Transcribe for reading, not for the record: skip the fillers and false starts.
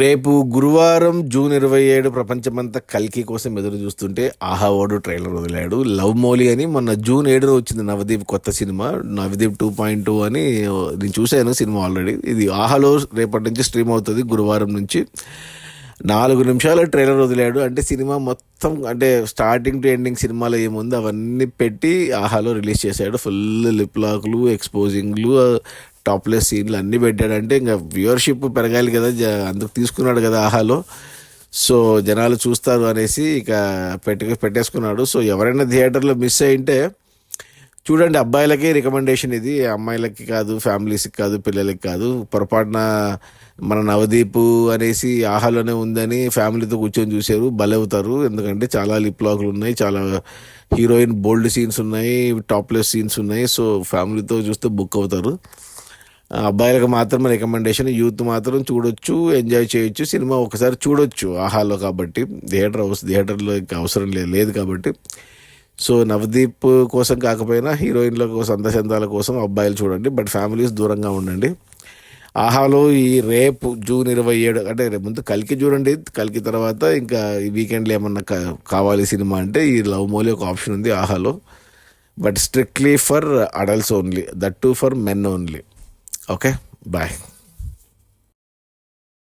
రేపు గురువారం జూన్ 27 ప్రపంచమంతా కల్కి కోసం ఎదురు చూస్తుంటే ఆహా ఓడు ట్రైలర్ వదిలాడు. లవ్ మోలీ అని మొన్న జూన్ 7 వచ్చింది నవదీప్ కొత్త సినిమా నవదీప్ 2.2 అని. నేను చూశాను సినిమా ఆల్రెడీ. ఇది ఆహాలో రేపటి నుంచి స్ట్రీమ్ అవుతుంది గురువారం నుంచి. 4 నిమిషాల ట్రైలర్ వదిలాడు. అంటే సినిమా మొత్తం అంటే స్టార్టింగ్ టు ఎండింగ్ సినిమాలో ఏముంది అవన్నీ పెట్టి ఆహాలో రిలీజ్ చేశాడు. ఫుల్ లిప్ లాక్లు, ఎక్స్పోజింగ్లు, టాప్లెస్ సీన్లు అన్నీ పెట్టాడంటే ఇంకా వ్యూవర్షిప్ పెరగాలి కదా, అందుకు తీసుకున్నాడు కదా ఆహాలో. సో జనాలు చూస్తారు అనేసి ఇక పెట్టేసుకున్నాడు. సో ఎవరైనా థియేటర్లో మిస్ అయింటే చూడండి. అబ్బాయిలకి రికమెండేషన్ ఇది, అమ్మాయిలకి కాదు, ఫ్యామిలీస్కి కాదు, పిల్లలకి కాదు. పొరపాటున మన నవదీప్ అనేసి ఆహాలోనే ఉందని ఫ్యామిలీతో కూర్చొని చూశారు, బలవుతారు. ఎందుకంటే చాలా లిప్ లాక్లు ఉన్నాయి, చాలా హీరోయిన్ బోల్డ్ సీన్స్ ఉన్నాయి, టాప్లెస్ సీన్స్ ఉన్నాయి. సో ఫ్యామిలీతో చూస్తే బుక్ అవుతారు. అబ్బాయిలకు మాత్రమే రికమెండేషన్. యూత్ మాత్రం చూడొచ్చు, ఎంజాయ్ చేయొచ్చు. సినిమా ఒకసారి చూడొచ్చు ఆహాలో కాబట్టి. థియేటర్లో ఇంకా అవసరం లేదు కాబట్టి. సో నవదీప్ కోసం కాకపోయినా హీరోయిన్ల కోసం, అందచందాల కోసం అబ్బాయిలు చూడండి, బట్ ఫ్యామిలీస్ దూరంగా ఉండండి. ఆహాలో ఈ రేపు జూన్ 27 అంటే రేపు ముందు కల్కి చూడండి. కల్కి తర్వాత ఇంకా ఈ వీకెండ్లో ఏమన్నా కావాలి సినిమా అంటే ఈ లవ్ మోలీ ఒక ఆప్షన్ ఉంది ఆహాలో. But strictly for adults only, that to for men only. Okay, bye.